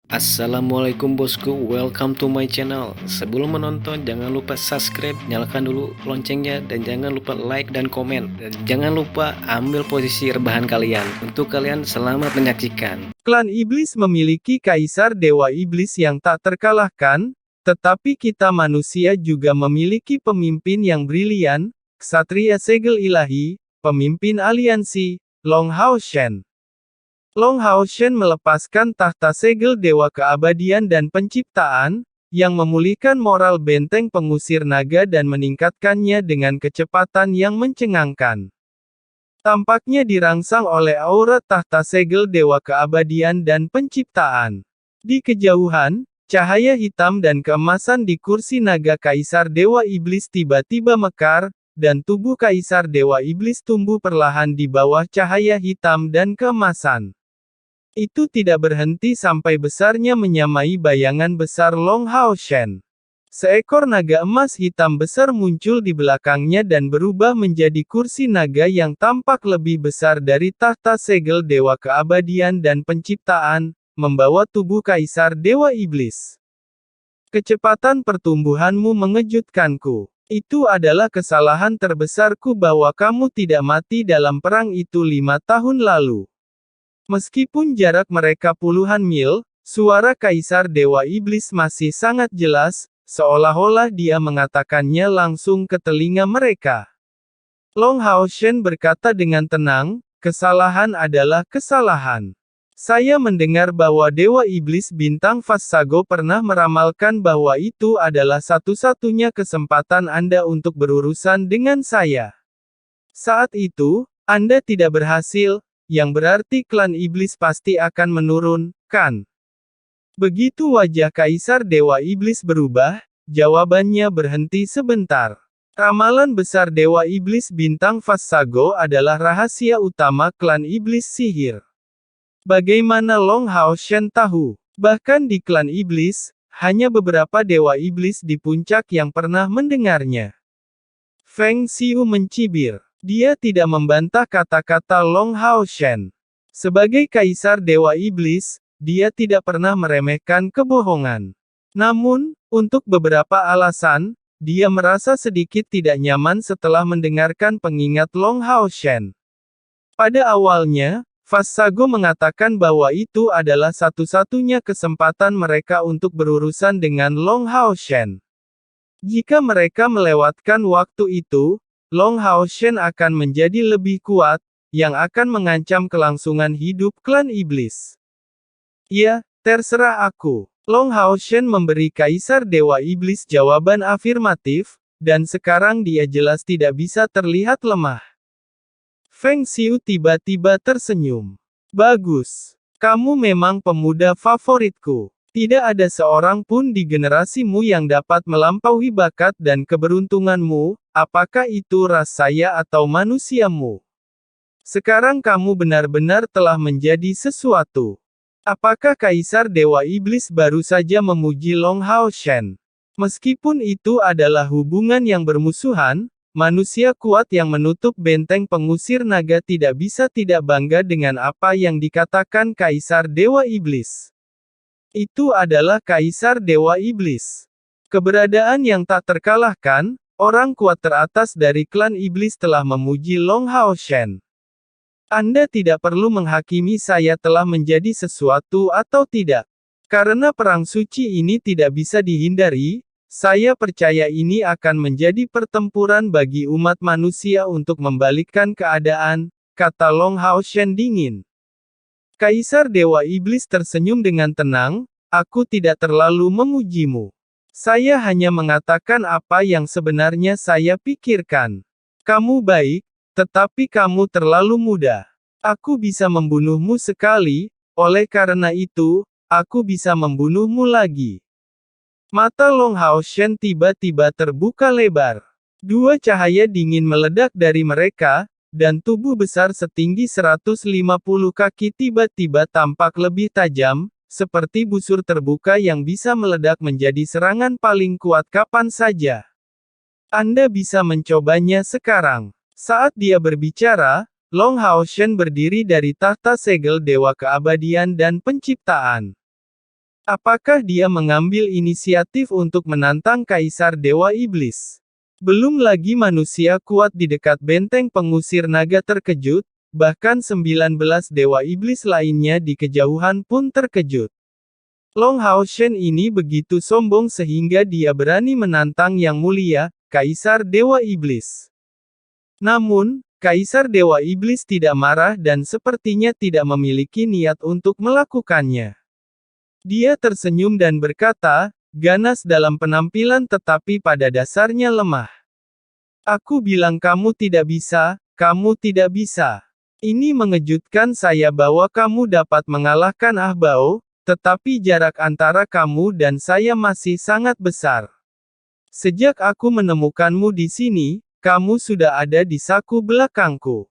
Assalamualaikum bosku, welcome to my channel. Sebelum menonton, jangan lupa subscribe, nyalakan dulu loncengnya, dan jangan lupa like dan komen. Dan jangan lupa ambil posisi rebahan kalian. Untuk kalian, selamat menyaksikan. Klan Iblis memiliki kaisar dewa iblis yang tak terkalahkan, tetapi kita manusia juga memiliki pemimpin yang brilian, Ksatria Segel Ilahi, pemimpin aliansi, Long Hao Shen. Long Hao Shen melepaskan tahta segel dewa keabadian dan penciptaan, yang memulihkan moral benteng pengusir naga dan meningkatkannya dengan kecepatan yang mencengangkan. Tampaknya dirangsang oleh aura tahta segel dewa keabadian dan penciptaan. Di kejauhan, cahaya hitam dan keemasan di kursi naga kaisar dewa iblis tiba-tiba mekar, dan tubuh kaisar dewa iblis tumbuh perlahan di bawah cahaya hitam dan keemasan. Itu tidak berhenti sampai besarnya menyamai bayangan besar Long Hao Shen. Seekor naga emas hitam besar muncul di belakangnya dan berubah menjadi kursi naga yang tampak lebih besar dari tahta segel dewa keabadian dan penciptaan, membawa tubuh kaisar dewa iblis. Kecepatan pertumbuhanmu mengejutkanku. Itu adalah kesalahan terbesarku bahwa kamu tidak mati dalam perang itu 5 tahun lalu. Meskipun jarak mereka puluhan mil, suara kaisar dewa iblis masih sangat jelas, seolah-olah dia mengatakannya langsung ke telinga mereka. Long Hao Shen berkata dengan tenang, kesalahan adalah kesalahan. Saya mendengar bahwa dewa iblis bintang Vassago pernah meramalkan bahwa itu adalah satu-satunya kesempatan Anda untuk berurusan dengan saya. Saat itu, Anda tidak berhasil, yang berarti klan iblis pasti akan menurun, kan? Begitu wajah kaisar dewa iblis berubah, jawabannya berhenti sebentar. Ramalan besar dewa iblis bintang Vassago adalah rahasia utama klan iblis sihir. Bagaimana Long Hao Shen tahu? Bahkan di klan iblis, hanya beberapa dewa iblis di puncak yang pernah mendengarnya. Feng Xiu mencibir. Dia tidak membantah kata-kata Long Hao Shen. Sebagai kaisar dewa iblis, dia tidak pernah meremehkan kebohongan. Namun, untuk beberapa alasan, dia merasa sedikit tidak nyaman setelah mendengarkan pengingat Long Hao Shen. Pada awalnya, Vassago mengatakan bahwa itu adalah satu-satunya kesempatan mereka untuk berurusan dengan Long Hao Shen. Jika mereka melewatkan waktu itu, Long Hao Shen akan menjadi lebih kuat, yang akan mengancam kelangsungan hidup klan iblis. Ya, terserah aku. Long Hao Shen memberi kaisar dewa iblis jawaban afirmatif, dan sekarang dia jelas tidak bisa terlihat lemah. Feng Xiu tiba-tiba tersenyum. Bagus. Kamu memang pemuda favoritku. Tidak ada seorang pun di generasimu yang dapat melampaui bakat dan keberuntunganmu, apakah itu ras saya atau manusiamu. Sekarang kamu benar-benar telah menjadi sesuatu. Apakah kaisar dewa iblis baru saja memuji Long Hao Shen? Meskipun itu adalah hubungan yang bermusuhan, manusia kuat yang menutup benteng pengusir naga tidak bisa tidak bangga dengan apa yang dikatakan kaisar dewa iblis. Itu adalah kaisar dewa iblis. Keberadaan yang tak terkalahkan, orang kuat teratas dari klan iblis telah memuji Long Hao Shen. Anda tidak perlu menghakimi saya telah menjadi sesuatu atau tidak. Karena perang suci ini tidak bisa dihindari, saya percaya ini akan menjadi pertempuran bagi umat manusia untuk membalikkan keadaan, kata Long Hao Shen dingin. Kaisar Dewa Iblis tersenyum dengan tenang, aku tidak terlalu memujimu. Saya hanya mengatakan apa yang sebenarnya saya pikirkan. Kamu baik, tetapi kamu terlalu muda. Aku bisa membunuhmu sekali, oleh karena itu, aku bisa membunuhmu lagi. Mata Long Hao Shen tiba-tiba terbuka lebar. Dua cahaya dingin meledak dari mereka, dan tubuh besar setinggi 150 kaki tiba-tiba tampak lebih tajam, seperti busur terbuka yang bisa meledak menjadi serangan paling kuat kapan saja. Anda bisa mencobanya sekarang. Saat dia berbicara, Long Hao Shen berdiri dari tahta segel dewa keabadian dan penciptaan. Apakah dia mengambil inisiatif untuk menantang Kaisar Dewa Iblis? Belum lagi manusia kuat di dekat benteng pengusir naga terkejut, bahkan 19 Dewa Iblis lainnya di kejauhan pun terkejut. Long Hao Shen ini begitu sombong sehingga dia berani menantang Yang Mulia, Kaisar Dewa Iblis. Namun, Kaisar Dewa Iblis tidak marah dan sepertinya tidak memiliki niat untuk melakukannya. Dia tersenyum dan berkata, ganas dalam penampilan tetapi pada dasarnya lemah. Aku bilang kamu tidak bisa, kamu tidak bisa. Ini mengejutkan saya bahwa kamu dapat mengalahkan Ah Bao, tetapi jarak antara kamu dan saya masih sangat besar. Sejak aku menemukanmu di sini, kamu sudah ada di saku belakangku.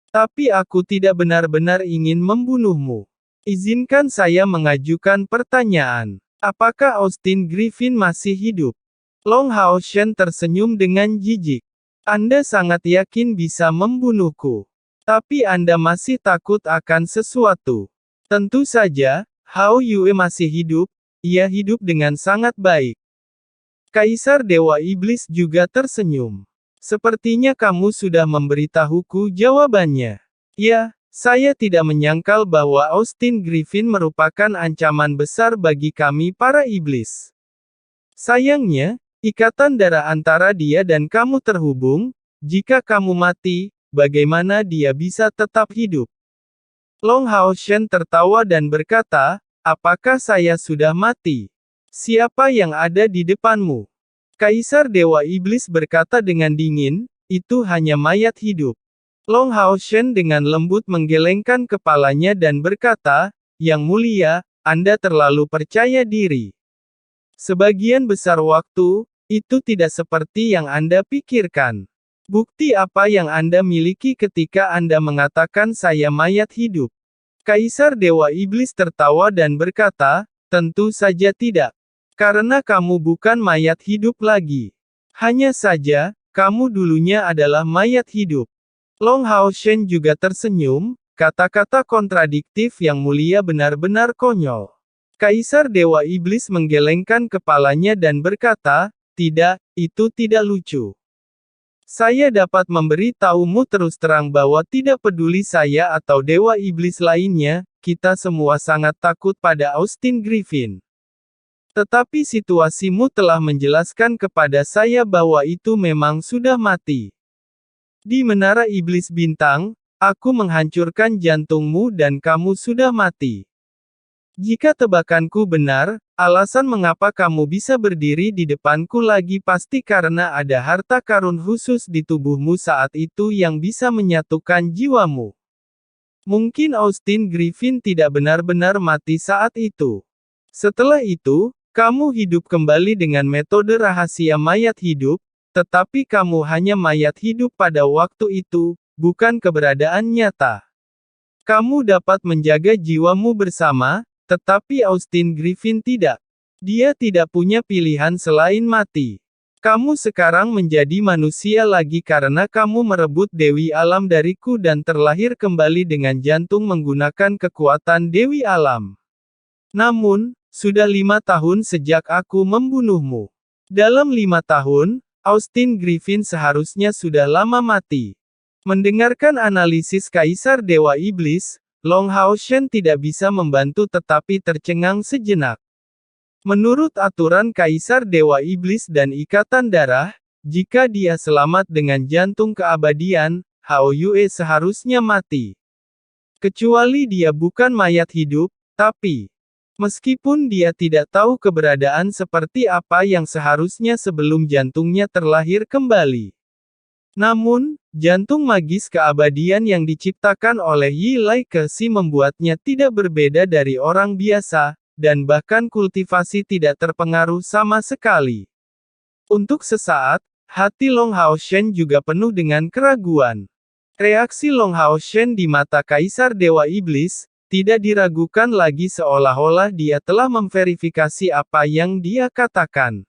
Tapi aku tidak benar-benar ingin membunuhmu. Izinkan saya mengajukan pertanyaan. Apakah Austin Griffin masih hidup? Long Hao Shen tersenyum dengan jijik. Anda sangat yakin bisa membunuhku. Tapi Anda masih takut akan sesuatu. Tentu saja, Hao Yue masih hidup, ia hidup dengan sangat baik. Kaisar Dewa Iblis juga tersenyum. Sepertinya kamu sudah memberitahuku jawabannya. Ya, saya tidak menyangkal bahwa Austin Griffin merupakan ancaman besar bagi kami para iblis. Sayangnya, ikatan darah antara dia dan kamu terhubung, jika kamu mati, bagaimana dia bisa tetap hidup? Long Hao Shen tertawa dan berkata, apakah saya sudah mati? Siapa yang ada di depanmu? Kaisar Dewa Iblis berkata dengan dingin, itu hanya mayat hidup. Long Hao Shen dengan lembut menggelengkan kepalanya dan berkata, Yang Mulia, Anda terlalu percaya diri. Sebagian besar waktu, itu tidak seperti yang Anda pikirkan. Bukti apa yang Anda miliki ketika Anda mengatakan saya mayat hidup? Kaisar Dewa Iblis tertawa dan berkata, tentu saja tidak. Karena kamu bukan mayat hidup lagi. Hanya saja, kamu dulunya adalah mayat hidup. Long Hao Shen juga tersenyum, kata-kata kontradiktif Yang Mulia benar-benar konyol. Kaisar Dewa Iblis menggelengkan kepalanya dan berkata, tidak, itu tidak lucu. Saya dapat memberitahumu terus terang bahwa tidak peduli saya atau Dewa Iblis lainnya, kita semua sangat takut pada Austin Griffin. Tetapi situasimu telah menjelaskan kepada saya bahwa itu memang sudah mati. Di Menara Iblis Bintang, aku menghancurkan jantungmu dan kamu sudah mati. Jika tebakanku benar, alasan mengapa kamu bisa berdiri di depanku lagi pasti karena ada harta karun khusus di tubuhmu saat itu yang bisa menyatukan jiwamu. Mungkin Austin Griffin tidak benar-benar mati saat itu. Setelah itu, kamu hidup kembali dengan metode rahasia mayat hidup, tetapi kamu hanya mayat hidup pada waktu itu, bukan keberadaan nyata. Kamu dapat menjaga jiwamu bersama, tetapi Austin Griffin tidak. Dia tidak punya pilihan selain mati. Kamu sekarang menjadi manusia lagi karena kamu merebut Dewi Alam dariku dan terlahir kembali dengan jantung menggunakan kekuatan Dewi Alam. Namun, sudah 5 tahun sejak aku membunuhmu. Dalam 5 tahun, Austin Griffin seharusnya sudah lama mati. Mendengarkan analisis Kaisar Dewa Iblis, Long Hao Shen tidak bisa membantu tetapi tercengang sejenak. Menurut aturan Kaisar Dewa Iblis dan Ikatan Darah, jika dia selamat dengan jantung keabadian, Hao Yue seharusnya mati. Kecuali dia bukan mayat hidup, tapi meskipun dia tidak tahu keberadaan seperti apa yang seharusnya sebelum jantungnya terlahir kembali. Namun, jantung magis keabadian yang diciptakan oleh Yi Lai Kexi membuatnya tidak berbeda dari orang biasa, dan bahkan kultivasi tidak terpengaruh sama sekali. Untuk sesaat, hati Long Hao Shen juga penuh dengan keraguan. Reaksi Long Hao Shen di mata Kaisar Dewa Iblis, tidak diragukan lagi seolah-olah dia telah memverifikasi apa yang dia katakan.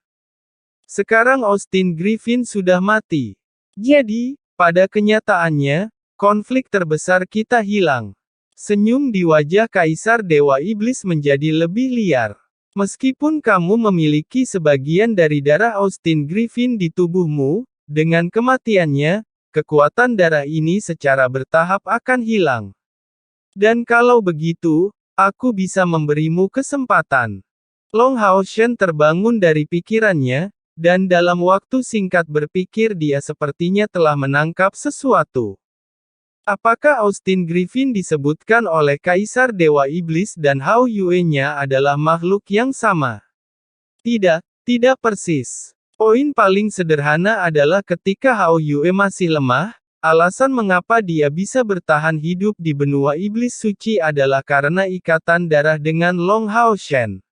Sekarang Austin Griffin sudah mati. Jadi, pada kenyataannya, konflik terbesar kita hilang. Senyum di wajah Kaisar Dewa Iblis menjadi lebih liar. Meskipun kamu memiliki sebagian dari darah Austin Griffin di tubuhmu, dengan kematiannya, kekuatan darah ini secara bertahap akan hilang. Dan kalau begitu, aku bisa memberimu kesempatan. Long Hao Shen terbangun dari pikirannya, dan dalam waktu singkat berpikir dia sepertinya telah menangkap sesuatu. Apakah Austin Griffin disebutkan oleh Kaisar Dewa Iblis dan Hao Yue-nya adalah makhluk yang sama? Tidak, tidak persis. Poin paling sederhana adalah ketika Hao Yue masih lemah, alasan mengapa dia bisa bertahan hidup di benua iblis suci adalah karena ikatan darah dengan Long Hao Shen.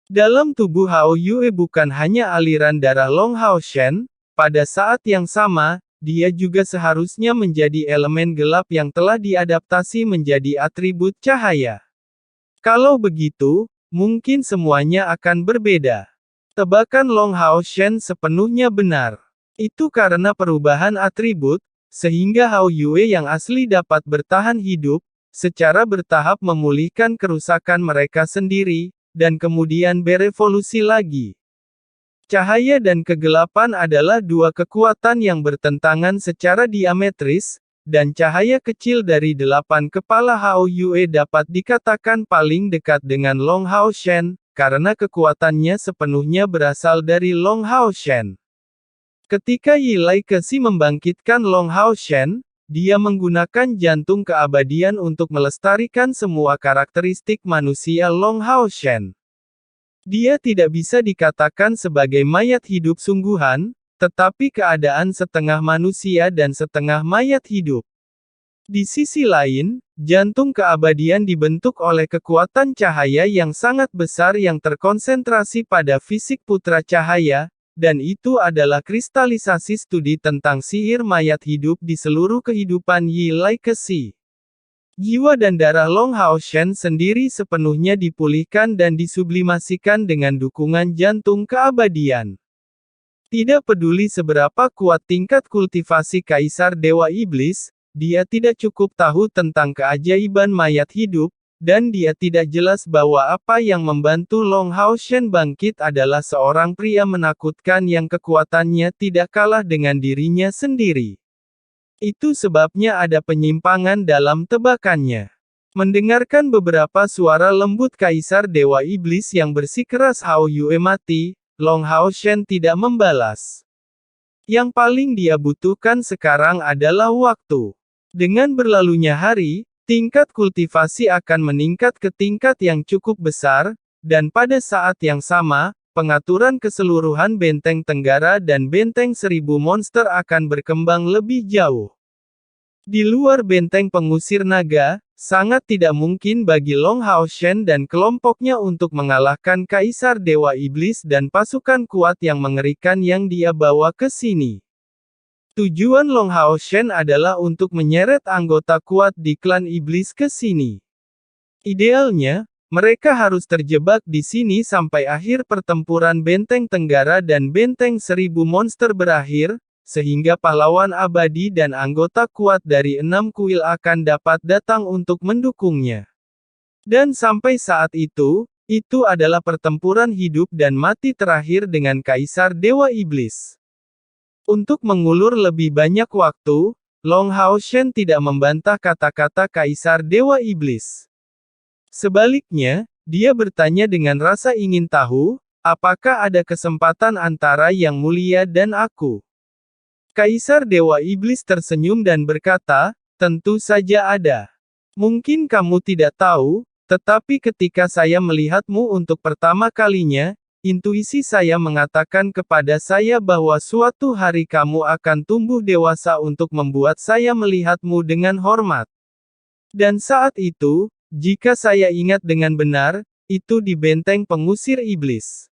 Dalam tubuh Hao Yue bukan hanya aliran darah Long Hao Shen, pada saat yang sama, dia juga seharusnya menjadi elemen gelap yang telah diadaptasi menjadi atribut cahaya. Kalau begitu, mungkin semuanya akan berbeda. Tebakan Long Hao Shen sepenuhnya benar. Itu karena perubahan atribut, sehingga Hao Yue yang asli dapat bertahan hidup, secara bertahap memulihkan kerusakan mereka sendiri, dan kemudian berevolusi lagi. Cahaya dan kegelapan adalah dua kekuatan yang bertentangan secara diametris, dan cahaya kecil dari 8 kepala Hao Yue dapat dikatakan paling dekat dengan Long Hao Shen, karena kekuatannya sepenuhnya berasal dari Long Hao Shen. Ketika Yi Lai Kexi membangkitkan Long Hao Shen, dia menggunakan jantung keabadian untuk melestarikan semua karakteristik manusia Long Hao Shen. Dia tidak bisa dikatakan sebagai mayat hidup sungguhan, tetapi keadaan setengah manusia dan setengah mayat hidup. Di sisi lain, jantung keabadian dibentuk oleh kekuatan cahaya yang sangat besar yang terkonsentrasi pada fisik putra cahaya, dan itu adalah kristalisasi studi tentang sihir mayat hidup di seluruh kehidupan Yi Lai Kexi. Jiwa dan darah Long Hao Shen sendiri sepenuhnya dipulihkan dan disublimasikan dengan dukungan jantung keabadian. Tidak peduli seberapa kuat tingkat kultivasi Kaisar Dewa Iblis, dia tidak cukup tahu tentang keajaiban mayat hidup, dan dia tidak jelas bahwa apa yang membantu Long Hao Shen bangkit adalah seorang pria menakutkan yang kekuatannya tidak kalah dengan dirinya sendiri. Itu sebabnya ada penyimpangan dalam tebakannya. Mendengarkan beberapa suara lembut Kaisar Dewa Iblis yang bersikeras Hao Yue mati, Long Hao Shen tidak membalas. Yang paling dia butuhkan sekarang adalah waktu. Dengan berlalunya hari, tingkat kultivasi akan meningkat ke tingkat yang cukup besar, dan pada saat yang sama, pengaturan keseluruhan benteng Tenggara dan benteng 1000 monster akan berkembang lebih jauh. Di luar benteng pengusir naga, sangat tidak mungkin bagi Long Hao Shen dan kelompoknya untuk mengalahkan Kaisar Dewa Iblis dan pasukan kuat yang mengerikan yang dia bawa ke sini. Tujuan Long Hao Shen adalah untuk menyeret anggota kuat di klan iblis ke sini. Idealnya, mereka harus terjebak di sini sampai akhir pertempuran benteng Tenggara dan benteng 1000 monster berakhir, sehingga pahlawan abadi dan anggota kuat dari 6 kuil akan dapat datang untuk mendukungnya. Dan sampai saat itu adalah pertempuran hidup dan mati terakhir dengan Kaisar Dewa Iblis. Untuk mengulur lebih banyak waktu, Long Hao Shen tidak membantah kata-kata Kaisar Dewa Iblis. Sebaliknya, dia bertanya dengan rasa ingin tahu, apakah ada kesempatan antara Yang Mulia dan aku? Kaisar Dewa Iblis tersenyum dan berkata, tentu saja ada. Mungkin kamu tidak tahu, tetapi ketika saya melihatmu untuk pertama kalinya, intuisi saya mengatakan kepada saya bahwa suatu hari kamu akan tumbuh dewasa untuk membuat saya melihatmu dengan hormat. Dan saat itu, jika saya ingat dengan benar, itu di benteng pengusir iblis.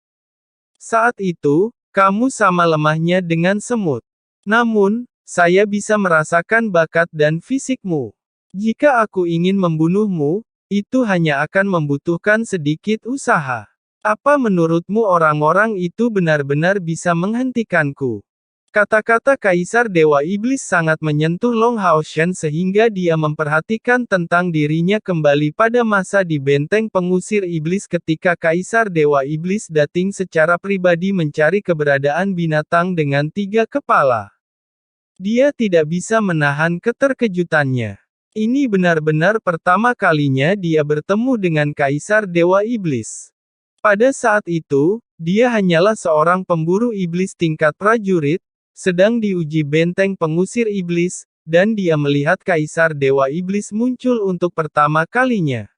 Saat itu, kamu sama lemahnya dengan semut. Namun, saya bisa merasakan bakat dan fisikmu. Jika aku ingin membunuhmu, itu hanya akan membutuhkan sedikit usaha. Apa menurutmu orang-orang itu benar-benar bisa menghentikanku? Kata-kata Kaisar Dewa Iblis sangat menyentuh Long Haoshen sehingga dia memperhatikan tentang dirinya kembali pada masa di benteng pengusir iblis ketika Kaisar Dewa Iblis datang secara pribadi mencari keberadaan binatang dengan 3 kepala. Dia tidak bisa menahan keterkejutannya. Ini benar-benar pertama kalinya dia bertemu dengan Kaisar Dewa Iblis. Pada saat itu, dia hanyalah seorang pemburu iblis tingkat prajurit, sedang diuji benteng pengusir iblis, dan dia melihat Kaisar Dewa Iblis muncul untuk pertama kalinya.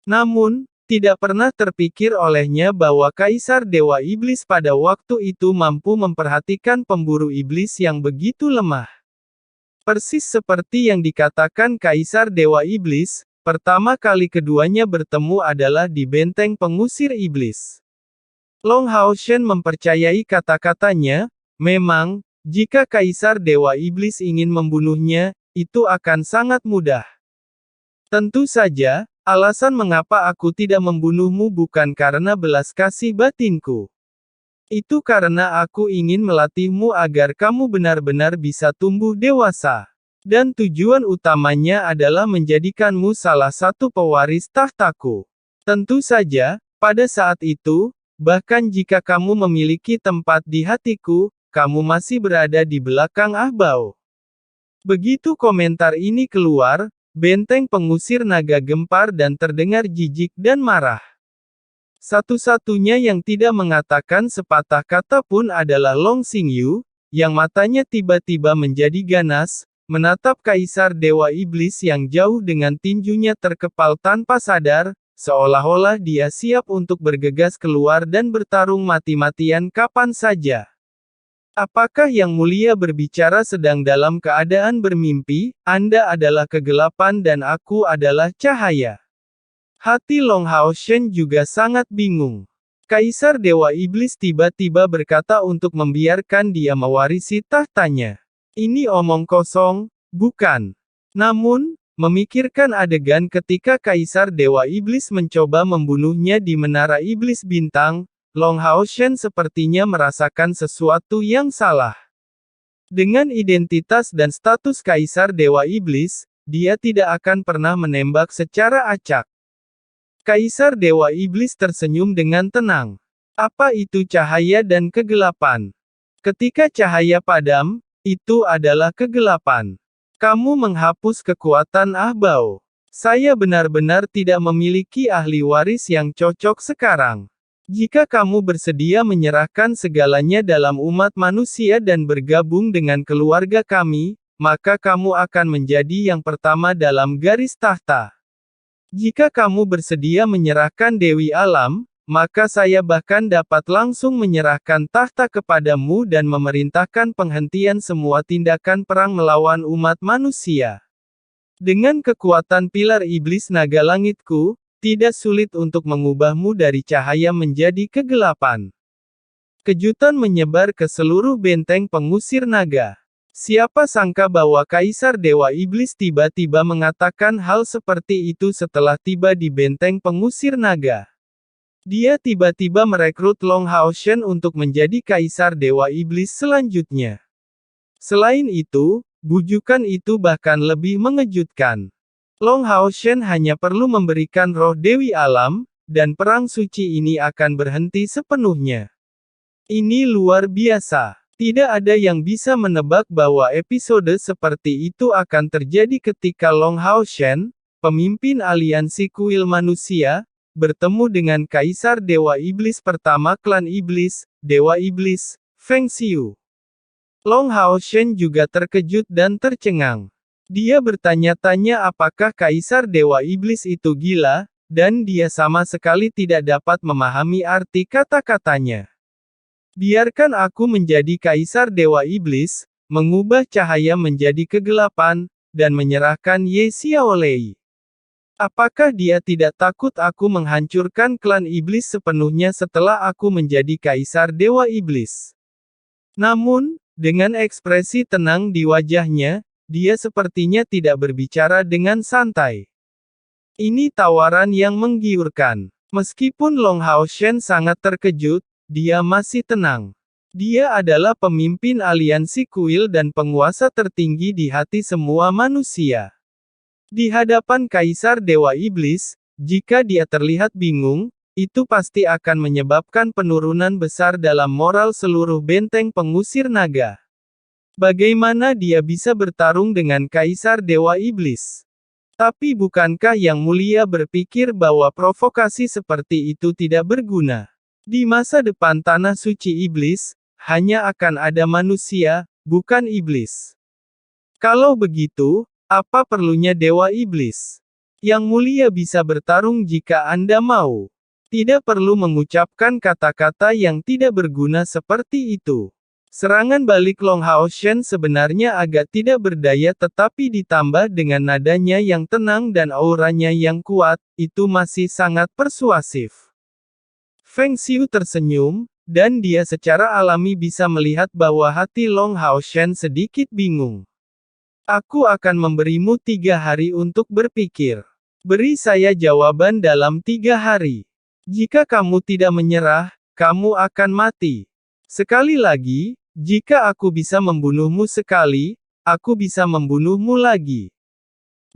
Namun, tidak pernah terpikir olehnya bahwa Kaisar Dewa Iblis pada waktu itu mampu memperhatikan pemburu iblis yang begitu lemah. Persis seperti yang dikatakan Kaisar Dewa Iblis, pertama kali keduanya bertemu adalah di benteng pengusir iblis. Long Haoshen mempercayai kata-katanya, memang, jika Kaisar Dewa Iblis ingin membunuhnya, itu akan sangat mudah. Tentu saja, alasan mengapa aku tidak membunuhmu bukan karena belas kasih batinku. Itu karena aku ingin melatihmu agar kamu benar-benar bisa tumbuh dewasa. Dan tujuan utamanya adalah menjadikanmu salah satu pewaris tahtaku. Tentu saja, pada saat itu, bahkan jika kamu memiliki tempat di hatiku, kamu masih berada di belakang Ahbao. Begitu komentar ini keluar, benteng pengusir naga gempar dan terdengar jijik dan marah. Satu-satunya yang tidak mengatakan sepatah kata pun adalah Long Xingyu, yang matanya tiba-tiba menjadi ganas, menatap Kaisar Dewa Iblis yang jauh dengan tinjunya terkepal tanpa sadar, seolah-olah dia siap untuk bergegas keluar dan bertarung mati-matian kapan saja. Apakah Yang Mulia berbicara sedang dalam keadaan bermimpi? Anda adalah kegelapan dan aku adalah cahaya. Hati Long Haoshen juga sangat bingung. Kaisar Dewa Iblis tiba-tiba berkata untuk membiarkan dia mewarisi tahtanya. Ini omong kosong, bukan? Namun, memikirkan adegan ketika Kaisar Dewa Iblis mencoba membunuhnya di Menara Iblis Bintang, Long Haoshen sepertinya merasakan sesuatu yang salah. Dengan identitas dan status Kaisar Dewa Iblis, dia tidak akan pernah menembak secara acak. Kaisar Dewa Iblis tersenyum dengan tenang. Apa itu cahaya dan kegelapan? Ketika cahaya padam, itu adalah kegelapan. Kamu menghapus kekuatan Ahbao. Saya benar-benar tidak memiliki ahli waris yang cocok sekarang. Jika kamu bersedia menyerahkan segalanya dalam umat manusia dan bergabung dengan keluarga kami, maka kamu akan menjadi yang pertama dalam garis tahta. Jika kamu bersedia menyerahkan Dewi Alam, maka saya bahkan dapat langsung menyerahkan tahta kepadamu dan memerintahkan penghentian semua tindakan perang melawan umat manusia. Dengan kekuatan pilar iblis naga langitku, tidak sulit untuk mengubahmu dari cahaya menjadi kegelapan. Kejutan menyebar ke seluruh benteng pengusir naga. Siapa sangka bahwa Kaisar Dewa Iblis tiba-tiba mengatakan hal seperti itu setelah tiba di benteng pengusir naga. Dia tiba-tiba merekrut Long Haoshen untuk menjadi Kaisar Dewa Iblis selanjutnya. Selain itu, bujukan itu bahkan lebih mengejutkan. Long Haoshen hanya perlu memberikan roh Dewi Alam, dan perang suci ini akan berhenti sepenuhnya. Ini luar biasa. Tidak ada yang bisa menebak bahwa episode seperti itu akan terjadi ketika Long Haoshen, pemimpin aliansi kuil manusia, bertemu dengan Kaisar Dewa Iblis pertama klan Iblis, Dewa Iblis, Feng Xiu. Long Haoshen juga terkejut dan tercengang. Dia bertanya-tanya apakah Kaisar Dewa Iblis itu gila, dan dia sama sekali tidak dapat memahami arti kata-katanya. Biarkan aku menjadi Kaisar Dewa Iblis, mengubah cahaya menjadi kegelapan, dan menyerahkan Ye Xiaolei. Apakah dia tidak takut aku menghancurkan klan iblis sepenuhnya setelah aku menjadi Kaisar Dewa Iblis? Namun, dengan ekspresi tenang di wajahnya, dia sepertinya tidak berbicara dengan santai. Ini tawaran yang menggiurkan. Meskipun Long Haoshen sangat terkejut, dia masih tenang. Dia adalah pemimpin aliansi kuil dan penguasa tertinggi di hati semua manusia. Di hadapan Kaisar Dewa Iblis, jika dia terlihat bingung, itu pasti akan menyebabkan penurunan besar dalam moral seluruh benteng pengusir naga. Bagaimana dia bisa bertarung dengan Kaisar Dewa Iblis? Tapi bukankah Yang Mulia berpikir bahwa provokasi seperti itu tidak berguna? Di masa depan tanah suci iblis, hanya akan ada manusia, bukan iblis. Kalau begitu, apa perlunya Dewa Iblis? Yang Mulia bisa bertarung jika Anda mau. Tidak perlu mengucapkan kata-kata yang tidak berguna seperti itu. Serangan balik Long Hao Shen sebenarnya agak tidak berdaya tetapi ditambah dengan nadanya yang tenang dan auranya yang kuat, itu masih sangat persuasif. Feng Xiu tersenyum, dan dia secara alami bisa melihat bahwa hati Long Hao Shen sedikit bingung. Aku akan memberimu 3 hari untuk berpikir. Beri saya jawaban dalam 3 hari. Jika kamu tidak menyerah, kamu akan mati. Sekali lagi, jika aku bisa membunuhmu sekali, aku bisa membunuhmu lagi.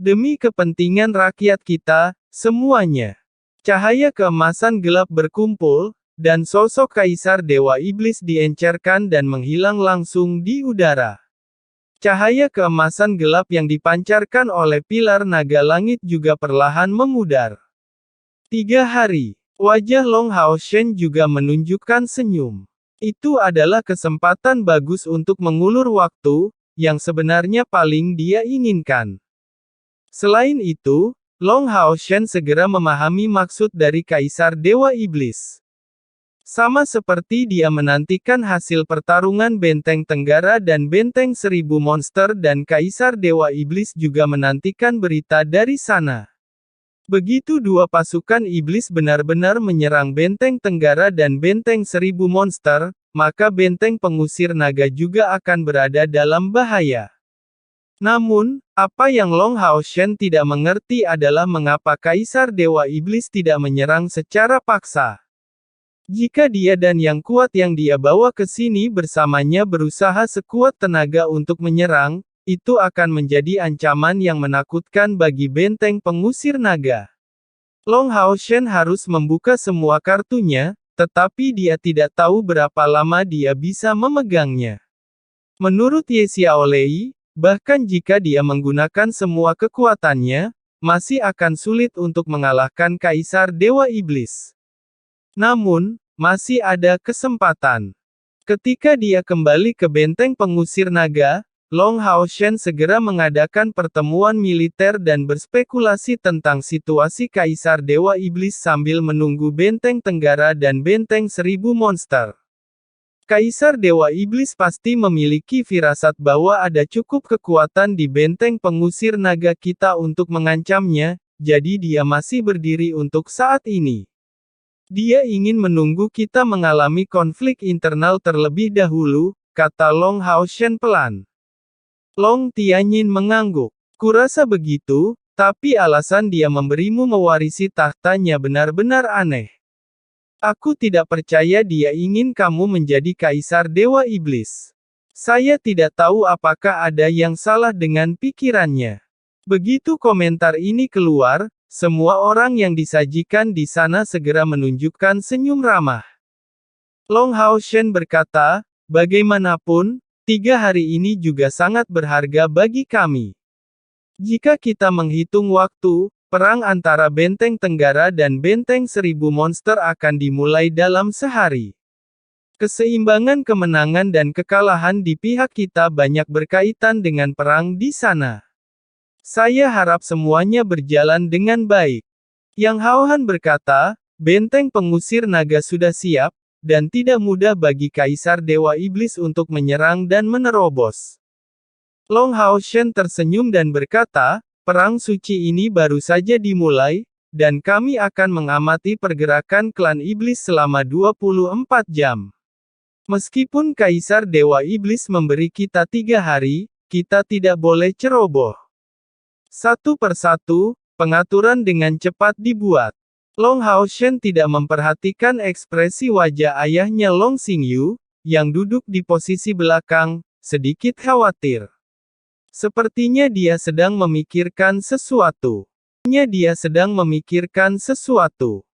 Demi kepentingan rakyat kita, semuanya. Cahaya keemasan gelap berkumpul, dan sosok Kaisar Dewa Iblis diencerkan dan menghilang langsung di udara. Cahaya keemasan gelap yang dipancarkan oleh pilar naga langit juga perlahan memudar. 3 hari. Wajah Long Hao Shen juga menunjukkan senyum. Itu adalah kesempatan bagus untuk mengulur waktu, yang sebenarnya paling dia inginkan. Selain itu, Long Hao Shen segera memahami maksud dari Kaisar Dewa Iblis. Sama seperti dia menantikan hasil pertarungan Benteng Tenggara dan Benteng Seribu Monster dan Kaisar Dewa Iblis juga menantikan berita dari sana. Begitu dua pasukan iblis benar-benar menyerang Benteng Tenggara dan Benteng Seribu Monster, maka Benteng Pengusir Naga juga akan berada dalam bahaya. Namun, apa yang Long Hao Shen tidak mengerti adalah mengapa Kaisar Dewa Iblis tidak menyerang secara paksa. Jika dia dan yang kuat yang dia bawa ke sini bersamanya berusaha sekuat tenaga untuk menyerang, itu akan menjadi ancaman yang menakutkan bagi Benteng Pengusir Naga. Long Hao Shen harus membuka semua kartunya, tetapi dia tidak tahu berapa lama dia bisa memegangnya. Menurut Ye Xiaolei, bahkan jika dia menggunakan semua kekuatannya, masih akan sulit untuk mengalahkan Kaisar Dewa Iblis. Namun, masih ada kesempatan. Ketika dia kembali ke Benteng Pengusir Naga, Long Hao Shen segera mengadakan pertemuan militer dan berspekulasi tentang situasi Kaisar Dewa Iblis sambil menunggu Benteng Tenggara dan Benteng Seribu Monster. Kaisar Dewa Iblis pasti memiliki firasat bahwa ada cukup kekuatan di Benteng Pengusir Naga kita untuk mengancamnya, jadi dia masih berdiri untuk saat ini. Dia ingin menunggu kita mengalami konflik internal terlebih dahulu, kata Long Hao Shen pelan. Long Tianyin mengangguk. Kurasa begitu, tapi alasan dia memberimu mewarisi tahtanya benar-benar aneh. Aku tidak percaya dia ingin kamu menjadi Kaisar Dewa Iblis. Saya tidak tahu apakah ada yang salah dengan pikirannya. Begitu komentar ini keluar, semua orang yang disajikan di sana segera menunjukkan senyum ramah. Long Hao Shen berkata, bagaimanapun, 3 hari ini juga sangat berharga bagi kami. Jika kita menghitung waktu, perang antara Benteng Tenggara dan Benteng Seribu Monster akan dimulai dalam sehari. Keseimbangan kemenangan dan kekalahan di pihak kita banyak berkaitan dengan perang di sana. Saya harap semuanya berjalan dengan baik. Yang Haohan berkata, Benteng Pengusir Naga sudah siap, dan tidak mudah bagi Kaisar Dewa Iblis untuk menyerang dan menerobos. Long Hao Shen tersenyum dan berkata, perang suci ini baru saja dimulai, dan kami akan mengamati pergerakan klan iblis selama 24 jam. Meskipun Kaisar Dewa Iblis memberi kita 3 hari, kita tidak boleh ceroboh. Satu persatu, pengaturan dengan cepat dibuat. Long Hao Shen tidak memperhatikan ekspresi wajah ayahnya Long Xingyu, yang duduk di posisi belakang, sedikit khawatir. Sepertinya dia sedang memikirkan sesuatu. Dia sedang memikirkan sesuatu.